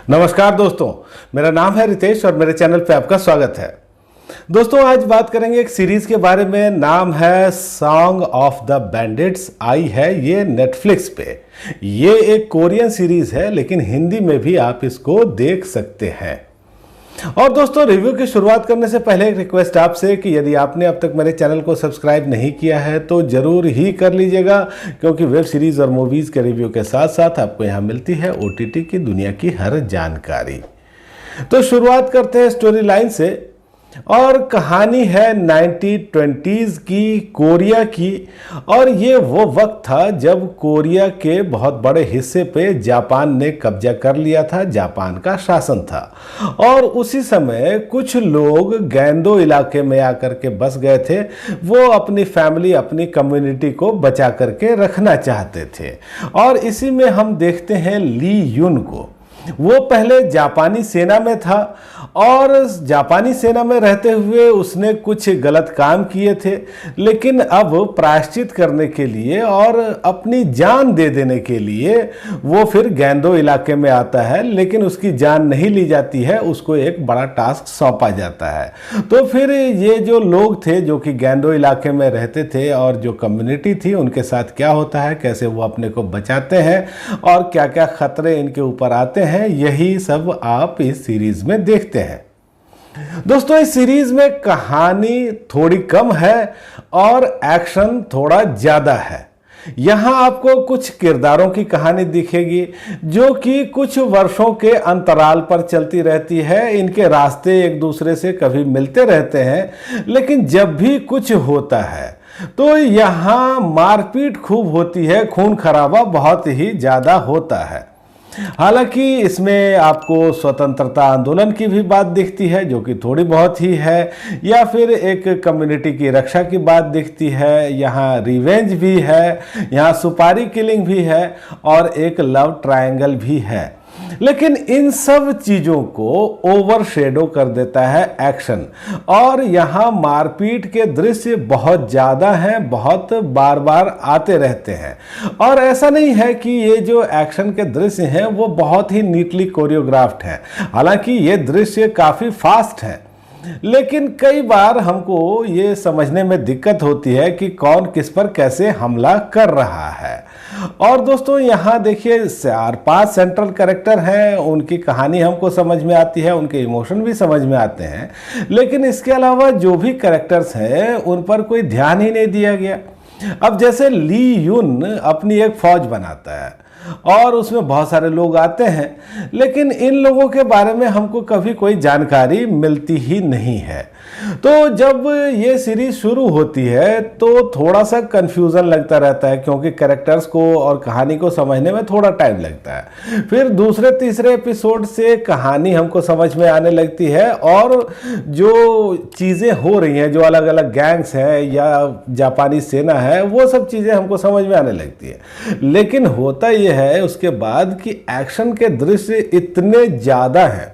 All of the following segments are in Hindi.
नमस्कार दोस्तों, मेरा नाम है रितेश और मेरे चैनल पे आपका स्वागत है। दोस्तों, आज बात करेंगे एक सीरीज के बारे में। नाम है सॉन्ग ऑफ द बैंडिट्स। आई है ये नेटफ्लिक्स पे। ये एक कोरियन सीरीज है, लेकिन हिंदी में भी आप इसको देख सकते हैं। और दोस्तों, रिव्यू की शुरुआत करने से पहले एक रिक्वेस्ट आपसे कि यदि आपने अब तक मेरे चैनल को सब्सक्राइब नहीं किया है तो ज़रूर ही कर लीजिएगा, क्योंकि वेब सीरीज़ और मूवीज़ के रिव्यू के साथ साथ आपको यहाँ मिलती है OTT की दुनिया की हर जानकारी। तो शुरुआत करते हैं स्टोरी लाइन से। और कहानी है 1920s की, कोरिया की। और ये वो वक्त था जब कोरिया के बहुत बड़े हिस्से पे जापान ने कब्जा कर लिया था, जापान का शासन था। और उसी समय कुछ लोग गैंदो इलाके में आकर के बस गए थे। वो अपनी फैमिली, अपनी कम्युनिटी को बचा करके रखना चाहते थे। और इसी में हम देखते हैं ली युन को। वो पहले जापानी सेना में था और जापानी सेना में रहते हुए उसने कुछ गलत काम किए थे, लेकिन अब प्रायश्चित करने के लिए और अपनी जान दे देने के लिए वो फिर गैंदो इलाके में आता है। लेकिन उसकी जान नहीं ली जाती है, उसको एक बड़ा टास्क सौंपा जाता है। तो फिर ये जो लोग थे जो कि गैंदो इलाके में रहते थे और जो कम्युनिटी थी, उनके साथ क्या होता है, कैसे वो अपने को बचाते हैं और क्या क्या खतरे इनके ऊपर आते हैं, यही सब आप इस सीरीज में देखते हैं। दोस्तों, इस सीरीज में कहानी थोड़ी कम है और एक्शन थोड़ा ज्यादा है। यहां आपको कुछ किरदारों की कहानी दिखेगी जो कि कुछ वर्षों के अंतराल पर चलती रहती है। इनके रास्ते एक दूसरे से कभी मिलते रहते हैं, लेकिन जब भी कुछ होता है तो यहां मारपीट खूब होती है, खून खराबा बहुत ही ज्यादा होता है। हालांकि इसमें आपको स्वतंत्रता आंदोलन की भी बात दिखती है, जो कि थोड़ी बहुत ही है, या फिर एक कम्युनिटी की रक्षा की बात दिखती है। यहाँ रिवेंज भी है, यहाँ सुपारी किलिंग भी है और एक लव ट्रायंगल भी है। लेकिन इन सब चीजों को ओवरशेडो कर देता है एक्शन। और यहाँ मारपीट के दृश्य बहुत ज्यादा हैं, बहुत बार बार आते रहते हैं। और ऐसा नहीं है कि ये जो एक्शन के दृश्य हैं वो बहुत ही नीटली कोरियोग्राफ्ड हैं। हालांकि ये दृश्य काफी फास्ट है, लेकिन कई बार हमको ये समझने में दिक्कत होती है कि कौन किस पर कैसे हमला कर रहा है। और दोस्तों, यहाँ देखिए 4-5 सेंट्रल कैरेक्टर हैं, उनकी कहानी हमको समझ में आती है, उनके इमोशन भी समझ में आते हैं। लेकिन इसके अलावा जो भी कैरेक्टर्स हैं उन पर कोई ध्यान ही नहीं दिया गया। अब जैसे ली युन अपनी एक फौज बनाता है और उसमें बहुत सारे लोग आते हैं, लेकिन इन लोगों के बारे में हमको कभी कोई जानकारी मिलती ही नहीं है। तो जब ये सीरीज शुरू होती है तो थोड़ा सा कंफ्यूजन लगता रहता है, क्योंकि कैरेक्टर्स को और कहानी को समझने में थोड़ा टाइम लगता है। फिर दूसरे तीसरे एपिसोड से कहानी हमको समझ में आने लगती है और जो चीज़ें हो रही हैं, जो अलग अलग गैंग्स हैं या जापानी सेना है, वो सब चीज़ें हमको समझ में आने लगती है। लेकिन होता यह है उसके बाद कि एक्शन के दृश्य इतने ज़्यादा हैं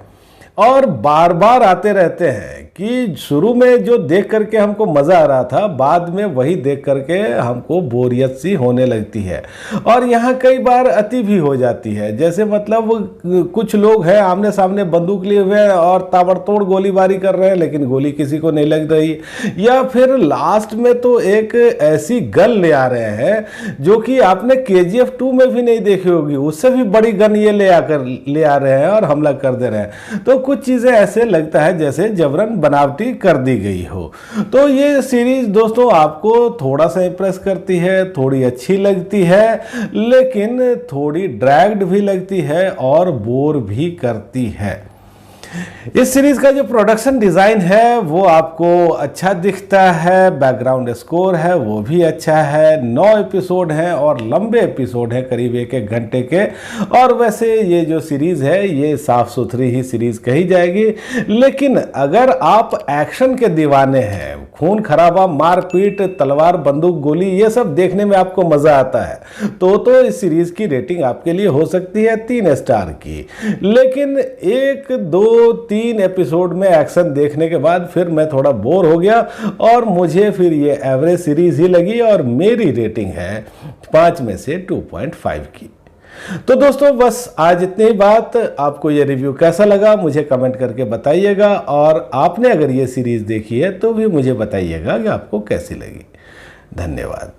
और बार बार आते रहते हैं कि शुरू में जो देख करके हमको मज़ा आ रहा था, बाद में वही देख करके हमको बोरियत सी होने लगती है। और यहाँ कई बार अति भी हो जाती है। जैसे मतलब कुछ लोग हैं आमने सामने बंदूक लिए हुए हैं और ताबड़तोड़ गोलीबारी कर रहे हैं, लेकिन गोली किसी को नहीं लग रही। या फिर लास्ट में तो एक ऐसी गन ले आ रहे हैं जो कि आपने KGF 2 में भी नहीं देखी होगी, उससे भी बड़ी गन ये ले आ रहे हैं और हमला कर दे रहे हैं। तो कुछ चीज़ें ऐसे लगता है जैसे जबरन बनावटी कर दी गई हो। तो ये सीरीज दोस्तों आपको थोड़ा सा इंप्रेस करती है, थोड़ी अच्छी लगती है, लेकिन थोड़ी ड्रैग्ड भी लगती है और बोर भी करती है। इस सीरीज का जो प्रोडक्शन डिज़ाइन है वो आपको अच्छा दिखता है, बैकग्राउंड स्कोर है वो भी अच्छा है। 9 एपिसोड हैं और लंबे एपिसोड हैं, करीब 1-1 घंटे के। और वैसे ये जो सीरीज़ है ये साफ़ सुथरी ही सीरीज़ कही जाएगी। लेकिन अगर आप एक्शन के दीवाने हैं, खून खराबा, मारपीट, तलवार, बंदूक, गोली, ये सब देखने में आपको मज़ा आता है, तो इस सीरीज़ की रेटिंग आपके लिए हो सकती है 3 स्टार की। लेकिन 1, 2, 3 एपिसोड में एक्शन देखने के बाद फिर मैं थोड़ा बोर हो गया और मुझे फिर ये एवरेज सीरीज ही लगी और मेरी रेटिंग है 5 में से 2.5 की। तो दोस्तों बस आज इतनी ही बात। आपको ये रिव्यू कैसा लगा मुझे कमेंट करके बताइएगा, और आपने अगर ये सीरीज़ देखी है तो भी मुझे बताइएगा कि आपको कैसी लगी। धन्यवाद।